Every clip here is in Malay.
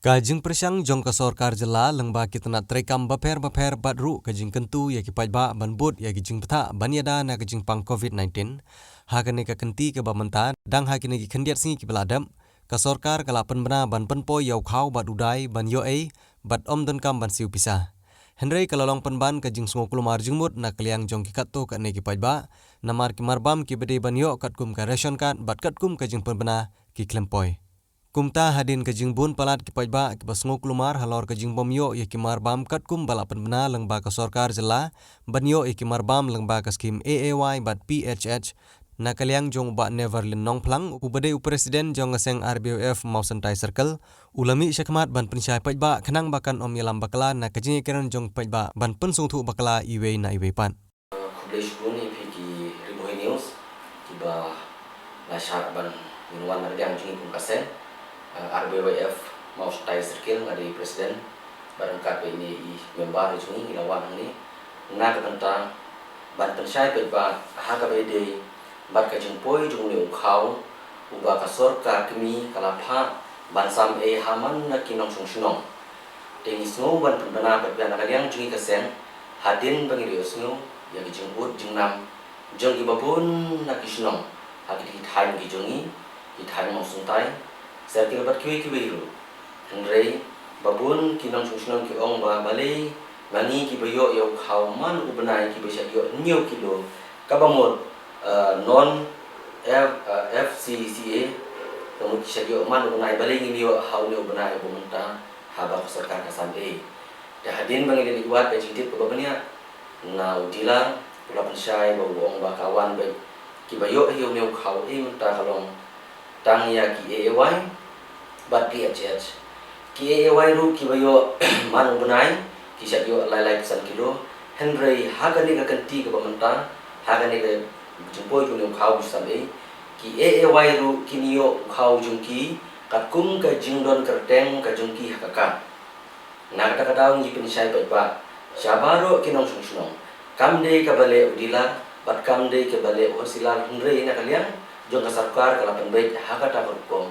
Kajing persyang jong ka sorkar jela lengba kita nak terekam baper badru kajing kentu ya ki pajba banbut ya kajing peta banyada na kajing pang COVID-19 hakane ka kenti ke bamenta dang hakine ki kendiat singi ki beladam ka sorkar kalapan bena ban penpo yau khau bad udai ban yo bad om don kam ban siu pisah Henry kalalong penban kajing sungokul mar jingmut na kaliang jong ki katto ka ne ki pajba namar ki marbam ki bede ban yo katkum ka ration card bad katkum kajing penbena ki klempoi Kumta hadin kajing bun palat ki pajba ki basngo kulumar halor kajing bomyo ya ki marbam katkum balapan bena lengba ka sorkar jela banyo ya ki marbam lengba ka skim AAY bat PHH na kaliang jong ba Neverland nongplang ubade presiden jong ngaseng RBOF Mausentai Circle ulami syakmat ban pensyai pajba kenang bakan om yalam bakala na kajing keran jong pajba ban pensungtu bakala iwe na iwe pan Publish pun ki ribuan news tiba nasyar ban minuan merdiang jing pun kasen RBWF Mausentai Circle ngadi presiden barangkat ini member jungi ilawan ni na kabanta ban pensyai pajba HKBD bat kajing poi jung ni ukhau uba ka sorkar kemi kalapha ban sam haman na kinong sungsunong tengi snow ban penbana pajba na kaliang jungi kasen hadin bangiri snow yang kijing ut jingnam jong ki babun na kisnong haki di thai ki jongi ki thai Mausentai serti bat kiwi ru Henry babun kinong sungsunong ki ong ba bali mani ki bayo yo khau man ubnai ki besya yo nyo kilo kabamot non FCCA kamu kisya yo man ubnai bali ngi yo hau ni ubnai bumenta haba sarkar kasam dah hadin bangin di buat pejitip ko babania na udila kula pensyai bawong ba kawan ba ki bayo hiu new khau menta kalong tang ya ki AAY bat PHH ki AAY ru ki bayo man bunai ki sya yo lai pesan kilo Henry hagani ka kanti ka bamenta hagani ka jumpo ju new khau sabe ki AAY ru kinio khau jungki katkum ka jingdon kerteng ka jungki hakaka na kata daung ji pensyai ba Syabaro kinong sungsunong kamde kabale udila bat kamde kabale hosilar Henry na kalian jong kasarkar kalapan baik hakata berkom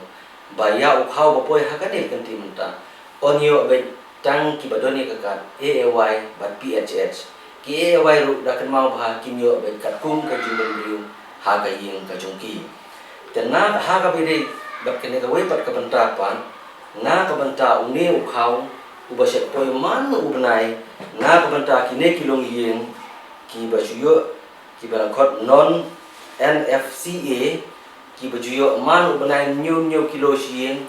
baya ukhau bapoy hakade kanti menta onyo baik tang kibadoni kakat AAY bat PHH ki AAY ru dakan mau bah kinyo baik katkum ka jumben biu hagaying ka jongki tenang hakabide bat kene gawe bat kabentapan na kabenta uni ukhau ubasyak poy man ubnai na kabanta kine kilong yeng ki bajuyo ki balangkot non NFCA ki bajuyo man ubnai nyu kilo yeng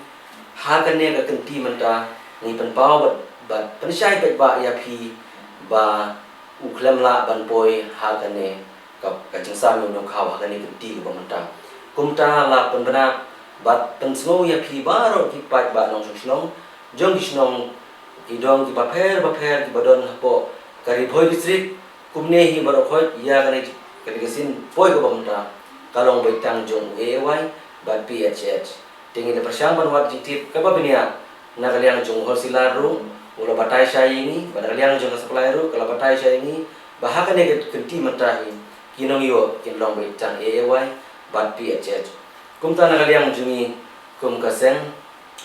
hakane ka kenti menta ni penpau bat pensyai ba ya pi ba uklam la ban poy hakane ka jingsa nyu khaw hakane kenti ka bamenta kumta la penbena bat penslo ya pi baro ki pat ba nong snong jong snong kidong ki baper ki badon hapo kari boy district kumne hi barokhoi ya kane kesin poi ko bamta kalong baitang jong AAY bat PHH tingi de persyang ban wat jitip ka babinia na kaliang jong hosilar ru ulo batai syai ini ban kaliang jong supply ru kala batai syai ini bahaka ne kenti matahi kinong yo kinlong baitang AAY bat PHH kumta na kaliang jungi kum kaseng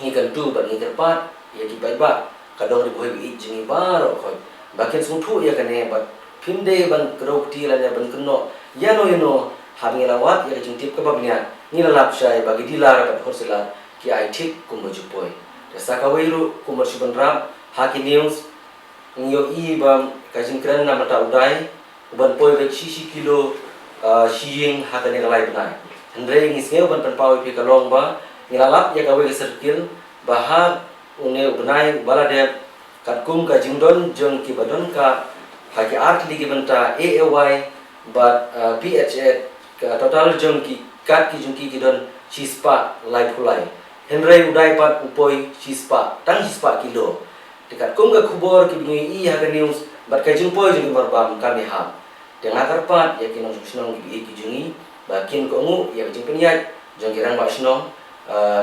ni kentu ban ni terpat ya ki ba kadang ribuan bi jingi baro khoi bakin sungtu ya kane bat pinde ban krok ti la ban kno yano habngi lawat ya jingtip ka babnya ni la lapsai bagi dilar bat horsela ki ai thik kumaju poi dasa ka weiru kumar suban rap haki news ngyo i bam ka jingkran na mata udai uban poi be sisi kilo shiying hakane galai bnai andre ngisnge ban panpau pi kalong ba nilalap ya ka we circle bahag une ubnai balade katkum ka jingdon jong ki badon ka haki art ligi benta AAY but PHH ka total jong ki kat ki jong ki don sispa lai pulai Henry udai pat upoi sispa tang sispa kilo dekat kum ka khubor ki bingi i haga news bat ka jing poi jong marbam kami ha tengah karpat ya kinong sunong ki jungi bakin ko ngu ya jing penyat jong kirang ba sunong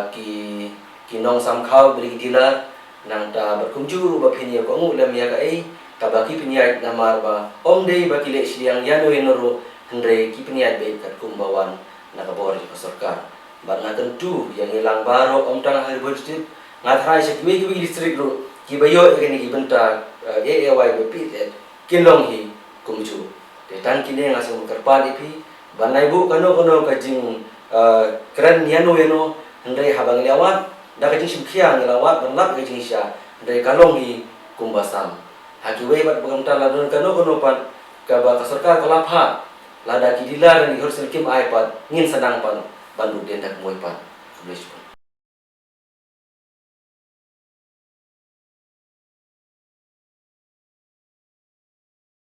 ki kinong samkhau beri dilar nang ta berkunjuru ba pinya ko ngu lam ya ka ka baki pinya namar ba om dei baki le siang yano enoro Henry ki pinya be kat kumbawan na ka bor ka sarkar ba na tentu yang hilang baro om tang hari bodstip ngathrai se kiwi district ru kibayo ekeni kibenta AAY bepi kinlong hi kumju te tan kine ngasung kerpa dipi banai bu kano kajing keren niano yano ndai habang lewat da kajing simkhia ngelawat banlap kajing sya ndai kalong hi kumbasam hakiwe bat pengamta ladon kano pan kaba kasorka kalapha lada kidila dan ihor selkim aipat ngin senang pan bandu dendak moipan